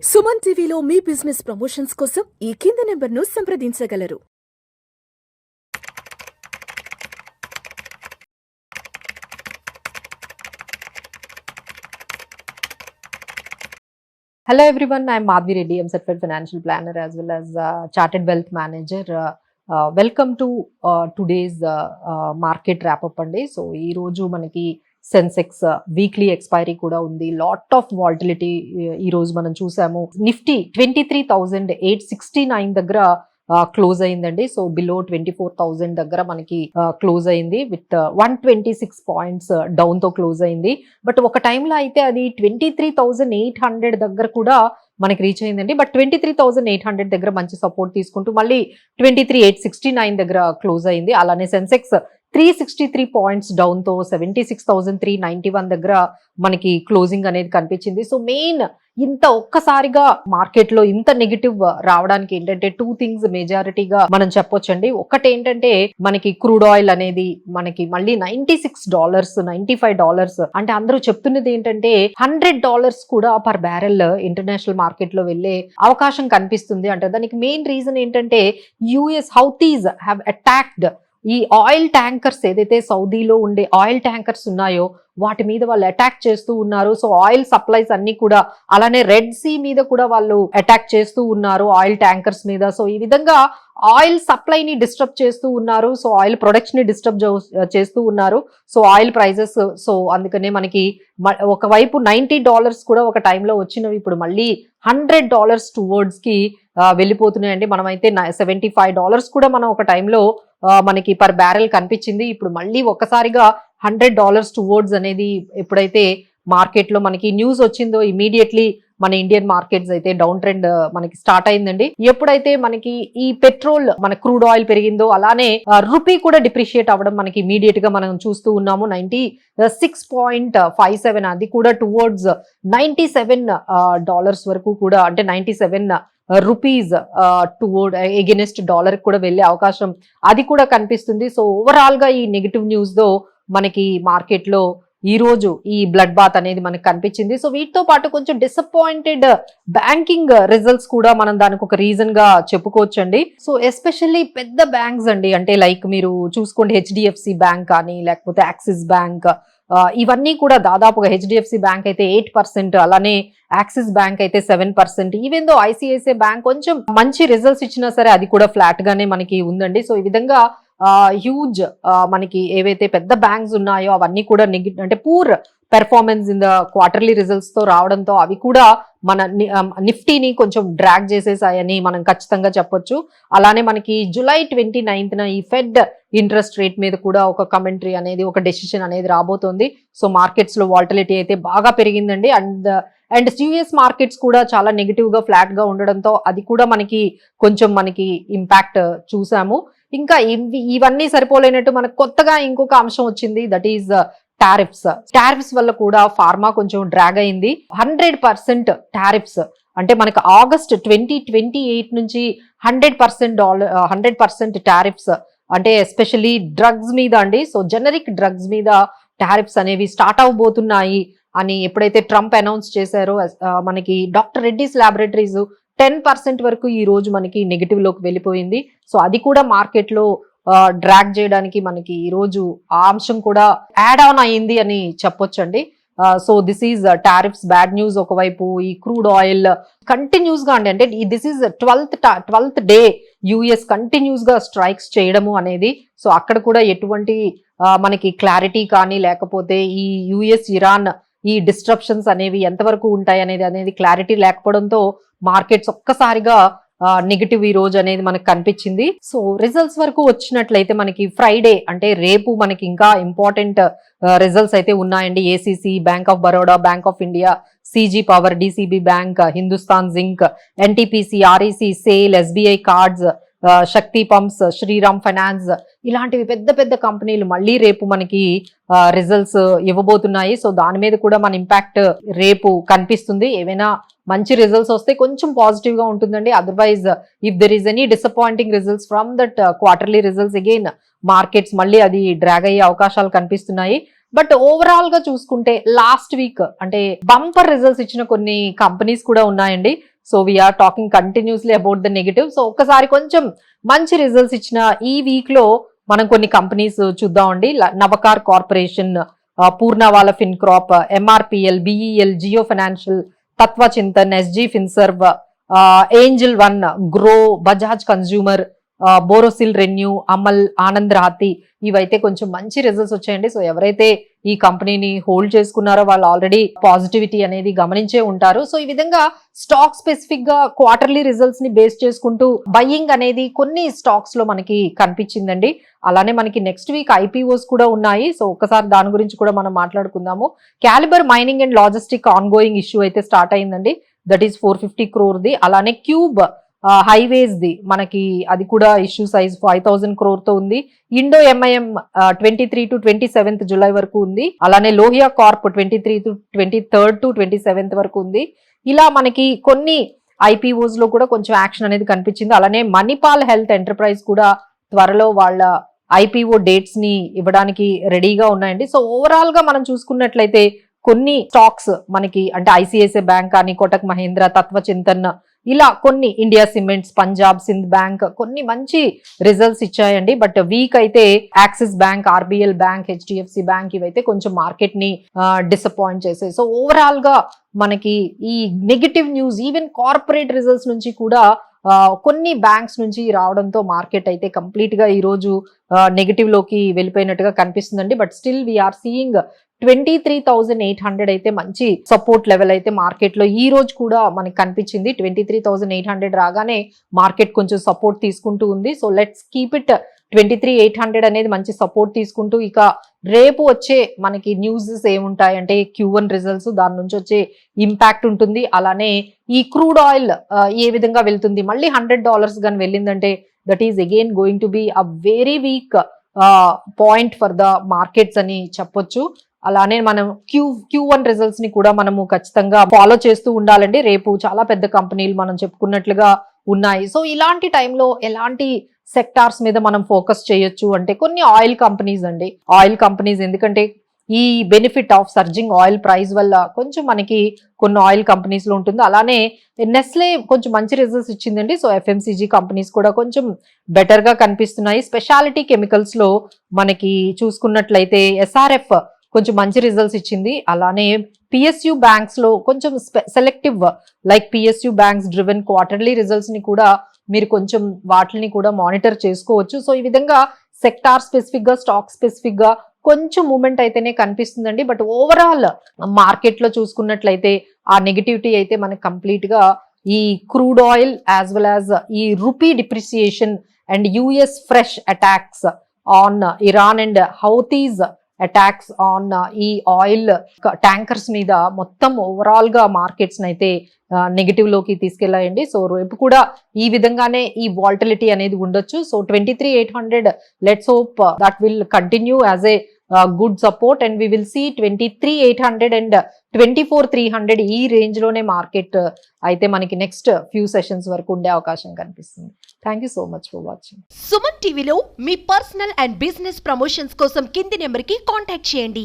సుమన్ టీవీలో మీ business promotions కోసం ఈ కింది నెంబర్ను సంప్రదించగలరు. Hello everyone, I am Madhvi Reddy. I am certified financial planner as well as chartered wealth manager. Welcome to today's market wrap up andi. So ee roju manaki Sensex weekly expiry కూడా ఉంది. Lot of volatility ఈ రోజు మనం చూసాము. Nifty 23,869 దగ్గర close అయిందండి. So below 24,000 దగ్గర మనకి క్లోజ్ అయింది విత్ 126 పాయింట్స్ డౌన్ తో క్లోజ్ అయింది. బట్ ఒక టైంలో అయితే అది 23,800 దగ్గర కూడా మనకి రీచ్ అయిందండి. బట్ 23,800 దగ్గర మంచి సపోర్ట్ తీసుకుంటూ మళ్ళీ 23,869 దగ్గర క్లోజ్ అయింది. అలానే సెన్సెక్స్ 363 పాయింట్స్ డౌన్ తో 76,391 దగ్గర మనకి క్లోజింగ్ అనేది కనిపించింది. సో మెయిన్ ఇంత ఒక్కసారిగా మార్కెట్ లో ఇంత నెగిటివ్ రావడానికి ఏంటంటే టూ థింగ్స్ మెజారిటీగా మనం చెప్పొచ్చండి. ఒకటి ఏంటంటే మనకి క్రూడ్ ఆయిల్ అనేది మనకి మళ్ళీ $96, $95 అంటే అందరూ చెప్తున్నది ఏంటంటే $100 కూడా పర్ బ్యారెల్ ఇంటర్నేషనల్ మార్కెట్ లో వెళ్లే అవకాశం కనిపిస్తుంది అంటే దానికి మెయిన్ రీజన్ ఏంటంటే యుఎస్ హౌతీస్ హ్యావ్ అటాక్డ్ ఈ ఆయిల్ ట్యాంకర్స్ ఏదైతే సౌదీలో ఉండే ఆయిల్ ట్యాంకర్స్ ఉన్నాయో వాటి మీద వాళ్ళు అటాక్ చేస్తూ ఉన్నారు. సో ఆయిల్ సప్లైస్ అన్ని కూడా అలానే రెడ్ సీ మీద కూడా వాళ్ళు అటాక్ చేస్తూ ఉన్నారు ఆయిల్ ట్యాంకర్స్ మీద. సో ఈ విధంగా ఆయిల్ సప్లైని డిస్టర్బ్ చేస్తూ ఉన్నారు. సో ఆయిల్ ప్రొడక్షన్ ని డిస్టర్బ్ చేస్తూ ఉన్నారు. సో ఆయిల్ ప్రైజెస్ సో అందుకనే మనకి ఒకవైపు $90 కూడా ఒక టైంలో వచ్చినవి ఇప్పుడు మళ్ళీ $100 టువర్డ్స్ కి వెళ్ళిపోతున్నాయండి. మనమైతే $75 కూడా మనం ఒక టైంలో మనకి పర్ బ్యారెల్ కనిపించింది. ఇప్పుడు మళ్ళీ ఒక్కసారిగా $100 టువర్డ్స్ అనేది ఎప్పుడైతే మార్కెట్ లో మనకి న్యూస్ వచ్చిందో ఇమీడియట్లీ మన ఇండియన్ మార్కెట్స్ అయితే డౌన్ ట్రెండ్ మనకి స్టార్ట్ అయిందండి. ఎప్పుడైతే మనకి ఈ పెట్రోల్ మన క్రూడ్ ఆయిల్ పెరిగిందో అలానే రూపీ కూడా డిప్రిషియేట్ అవ్వడం మనకి ఇమీడియట్ గా మనం చూస్తూ ఉన్నాము. 96.57 అది కూడా టువర్డ్స్ $97 వరకు కూడా అంటే 97 రూపీస్ టువర్డ్ ఎగెనిస్ట్ డాలర్ కూడా వెళ్లే అవకాశం అది కూడా కనిపిస్తుంది. సో ఓవరాల్ గా ఈ నెగిటివ్ న్యూస్ తో మనకి మార్కెట్ లో ఈ రోజు ఈ బ్లడ్ బాత్ అనేది మనకు కనిపించింది. సో వీటితో పాటు కొంచెం డిసప్పాయింటెడ్ బ్యాంకింగ్ రిజల్ట్స్ కూడా మనం దానికి ఒక రీజన్ గా చెప్పుకోవచ్చండి. సో ఎస్పెషల్లీ పెద్ద బ్యాంక్స్ అండి అంటే లైక్ మీరు చూసుకోండి హెచ్డిఎఫ్సి బ్యాంక్ కానీ లేకపోతే యాక్సిస్ బ్యాంక్ ఇవన్నీ కూడా దాదాపుగా హెచ్డిఎఫ్సి బ్యాంక్ అయితే 8%, అలానే యాక్సిస్ బ్యాంక్ అయితే 7%. ఈవెన్ దో ఐసిఐసిఐ బ్యాంక్ కొంచెం మంచి రిజల్ట్స్ ఇచ్చినా సరే అది కూడా ఫ్లాట్ గానే మనకి ఉందండి. సో ఈ విధంగా హ్యూజ్ మనకి ఏవైతే పెద్ద బ్యాంక్స్ ఉన్నాయో అవన్నీ కూడా అంటే poor performance in the quarterly results తో రావడంతో అవి కూడా మన నిఫ్టీని కొంచెం డ్రాగ్ చేసేసాయని మనం ఖచ్చితంగా చెప్పొచ్చు. అలానే మనకి July 29th ఈ ఫెడ్ ఇంట్రెస్ట్ రేట్ మీద కూడా ఒక కమెంటరీ అనేది ఒక డెసిషన్ అనేది రాబోతోంది. సో మార్కెట్స్ లో వాల్టిలిటీ అయితే బాగా పెరిగిందండి. అండ్ యుఎస్ మార్కెట్స్ కూడా చాలా నెగిటివ్ గా ఫ్లాట్ గా ఉండడంతో అది కూడా మనకి కొంచెం మనకి ఇంపాక్ట్ చూసాము. ఇంకా ఇవన్నీ సరిపోలేనట్టు మనకు కొత్తగా ఇంకొక అంశం వచ్చింది, దట్ ఈస్ టారిఫ్స్ వల్ల కూడా ఫార్మా కొంచెం డ్రాగ్ అయింది. 100% టారిఫ్స్ అంటే మనకు August 2028 నుంచి 100% టారిఫ్స్ అంటే ఎస్పెషల్లీ డ్రగ్స్ మీద అండి. సో జెనరిక్ డ్రగ్స్ మీద టారిఫ్స్ అనేవి స్టార్ట్ అవబోతున్నాయి అని ఎప్పుడైతే ట్రంప్ అనౌన్స్ చేశారో మనకి డాక్టర్ రెడ్డిస్ ల్యాబొరేటరీస్ 10% వరకు ఈ రోజు మనకి నెగిటివ్ లోకి వెళ్ళిపోయింది. సో అది కూడా మార్కెట్ లో డ్రాగ్ చేయడానికి మనకి ఈ రోజు ఆ అంశం కూడా యాడ్ ఆన్ అయ్యింది అని చెప్పొచ్చండి. So this is tariffs bad news. ఒకవైపు ఈ క్రూడ్ ఆయిల్ కంటిన్యూస్ గా అంటే this is 12th day US continuous గా స్ట్రైక్స్ చేయడము అనేది. సో అక్కడ కూడా ఎటువంటి మనకి క్లారిటీ కానీ లేకపోతే ఈ యుఎస్ ఇరాన్ ఈ డిస్ట్రప్షన్స్ అనేవి ఎంతవరకు ఉంటాయి అనేది క్లారిటీ లేకపోవడంతో మార్కెట్స్ ఒక్కసారిగా నెగిటివ్ ఈ రోజు అనేది మనకు కనిపించింది. సో రిజల్ట్స్ వరకు వచ్చినట్లయితే మనకి ఫ్రైడే అంటే రేపు మనకి ఇంకా ఇంపార్టెంట్ రిజల్ట్స్ అయితే ఉన్నాయండి. ACC, bank of Baroda, bank of India, CG power, DCB bank, Hindustan zinc, NTPC, REC, SAIL, SBI cards, Shakti pumps, Shriram finance ఇలాంటివి పెద్ద పెద్ద కంపెనీలు మళ్ళీ రేపు మనకి రిజల్ట్స్ ఇవ్వబోతున్నాయి. సో దాని మీద కూడా మన ఇంపాక్ట్ రేపు కనిపిస్తుంది. ఏవైనా మంచి రిజల్ట్స్ వస్తే కొంచెం పాజిటివ్ గా ఉంటుందండి. Otherwise if there is any disappointing results from that quarterly results again markets మళ్ళీ అది డ్రాగ్ అయ్యే అవకాశాలు కనిపిస్తున్నాయి. బట్ ఓవరాల్ గా చూసుకుంటే లాస్ట్ వీక్ అంటే బంపర్ రిజల్ట్స్ ఇచ్చిన కొన్ని కంపెనీస్ కూడా ఉన్నాయండి. So we are talking continuously about the negative. So ఒక్కసారి కొంచెం మంచి రిజల్ట్స్ ఇచ్చిన ఈ వీక్ లో మనం కొన్ని కంపెనీస్ చూద్దామండి. Navkar corporation, Poonawalla fincorp, MRPL, BEL, Jio financial, Tatva Chintan, SG finserv, angel one, Groww, Bajaj consumer, Borosil renew, Amal, Anand Rathi, ఇవైతే కొంచెం మంచి రిజల్ట్స్ వచ్చాయండి. సో ఎవరైతే ఈ కంపెనీని హోల్డ్ చేసుకున్నారో వాళ్ళు ఆల్రెడీ పాజిటివిటీ అనేది గమనించే ఉంటారు. సో ఈ విధంగా స్టాక్ స్పెసిఫిక్ గా క్వార్టర్లీ రిజల్ట్స్ ని బేస్ చేసుకుంటూ బయ్యింగ్ అనేది కొన్ని స్టాక్స్ లో మనకి కనిపించిందండి. అలానే మనకి నెక్స్ట్ వీక్ ఐపీఓస్ కూడా ఉన్నాయి. సో ఒక్కసారి దాని గురించి కూడా మనం మాట్లాడుకుందాము. Calibre mining and logistic on going issue అయితే స్టార్ట్ అయిందండి. That is 450 crore the. అలానే క్యూబ్ హైవేస్ ది మనకి అది కూడా ఇష్యూ సైజ్ 5000 crore తో ఉంది. Indo MIM 23 to 27th July వరకు ఉంది. అలానే Lohia Corp 23 to 23rd to 27th వరకు ఉంది. ఇలా మనకి కొన్ని ఐపీఓస్ లో కూడా కొంచెం యాక్షన్ అనేది కనిపించింది. అలానే మణిపాల్ హెల్త్ ఎంటర్ప్రైజ్ కూడా త్వరలో వాళ్ళ ఐపీఓ డేట్స్ ని ఇవ్వడానికి రెడీగా ఉన్నాయండి. సో ఓవరాల్ గా మనం చూసుకున్నట్లయితే కొన్ని స్టాక్స్ మనకి అంటే ఐసిఐసిఐ బ్యాంక్ కానీ, కోటక్ మహీంద్ర, తత్వ చింతన్, ఇలా కొన్ని, India cements, Punjab Sindh bank కొన్ని మంచి రిజల్ట్స్ ఇచ్చాయండి. బట్ వీక్ అయితే axis bank, RBL bank, HDFC bank ఇవైతే కొంచెం మార్కెట్ ని డిసప్పాయింట్ చేసాయి. సో ఓవరాల్ గా మనకి ఈ negative news even corporate results నుంచి కూడా కొన్ని బ్యాంక్స్ నుంచి రావడంతో మార్కెట్ అయితే కంప్లీట్ గా ఈ రోజు నెగటివ్ లోకి వెళ్ళిపోయినట్టుగా కనిపిస్తుందండి. బట్ స్టిల్ వీఆర్ సీయింగ్ 23,800 అయితే మంచి సపోర్ట్ లెవెల్ అయితే మార్కెట్ లో ఈ రోజు కూడా మనకి కనిపించింది. 23,800 రాగానే మార్కెట్ కొంచెం సపోర్ట్ తీసుకుంటూ ఉంది. సో లెట్స్ కీప్ ఇట్ 23,800 అనేది మంచి సపోర్ట్ తీసుకుంటూ, ఇక రేపు వచ్చే మనకి న్యూసెస్ ఏముంటాయి అంటే Q1 రిజల్ట్స్, దాని నుంచి వచ్చే ఇంపాక్ట్ ఉంటుంది. అలానే ఈ క్రూడ్ ఆయిల్ ఏ విధంగా వెళ్తుంది, మళ్ళీ $100 గాని వెళ్ళిందంటే that is again going to be a very weak point for the markets అని చెప్పొచ్చు. అలానే మనం Q1 రిజల్ట్స్ ని కూడా మనము ఖచ్చితంగా ఫాలో చేస్తూ ఉండాలండి. రేపు చాలా పెద్ద కంపెనీలు మనం చెప్పుకున్నట్లుగా ఉన్నాయి. సో ఇలాంటి టైంలో ఎలాంటి సెక్టార్స్ మీద మనం ఫోకస్ చేయొచ్చు అంటే కొన్ని ఆయిల్ కంపెనీస్ అండి. ఆయిల్ కంపెనీస్ ఎందుకంటే ఈ benefit of surging oil price వల్ల కొంచెం మనకి కొన్ని ఆయిల్ కంపెనీస్ లో ఉంటుంది. అలానే నెస్లే కొంచెం మంచి రిజల్ట్స్ ఇచ్చిందండి. సో ఎఫ్ఎంసీజీ కంపెనీస్ కూడా కొంచెం బెటర్ గా కనిపిస్తున్నాయి. స్పెషాలిటీ కెమికల్స్ లో మనకి చూసుకున్నట్లయితే ఎస్ఆర్ఎఫ్ కొంచెం మంచి రిజల్ట్స్ ఇచ్చింది. అలానే పిఎస్యు బ్యాంక్స్ లో కొంచెం selective like PSU banks driven quarterly results ని కూడా మీరు కొంచెం వాటిని కూడా మానిటర్ చేసుకోవచ్చు. సో ఈ విధంగా సెక్టార్ స్పెసిఫిక్ గా, స్టాక్ స్పెసిఫిక్ గా కొంచెం మూమెంట్ అయితేనే కనిపిస్తుందండి. బట్ ఓవరాల్ మార్కెట్ లో చూసుకున్నట్లయితే ఆ నెగటివిటీ అయితే మనకి కంప్లీట్ గా ఈ crude oil as well as ఈ rupee depreciation and US fresh attacks on Iran and Houthis attacks on ఈ ఆయిల్ ట్యాంకర్స్ మీద మొత్తం ఓవరాల్ గా మార్కెట్స్ అయితే నెగటివ్ లోకి తీసుకెళ్ళాయండి. సో రేపు కూడా ఈ విధంగానే ఈ వాల్టిలిటీ అనేది ఉండొచ్చు. So 23,800 let's hope that will continue as a good support and we will see 23,800 and 24,300 ఈ రేంజ్ లోనే మార్కెట్ అయితే మనకి నెక్స్ట్ ఫ్యూ సెషన్స్ వరకు ఉండే అవకాశం కనిపిస్తుంది. Thank you so much for watching. Suman టీవీలో మీ పర్సనల్ అండ్ బిజినెస్ ప్రమోషన్స్ కోసం కింది నెంబర్ కి కాంటాక్ట్ చేయండి.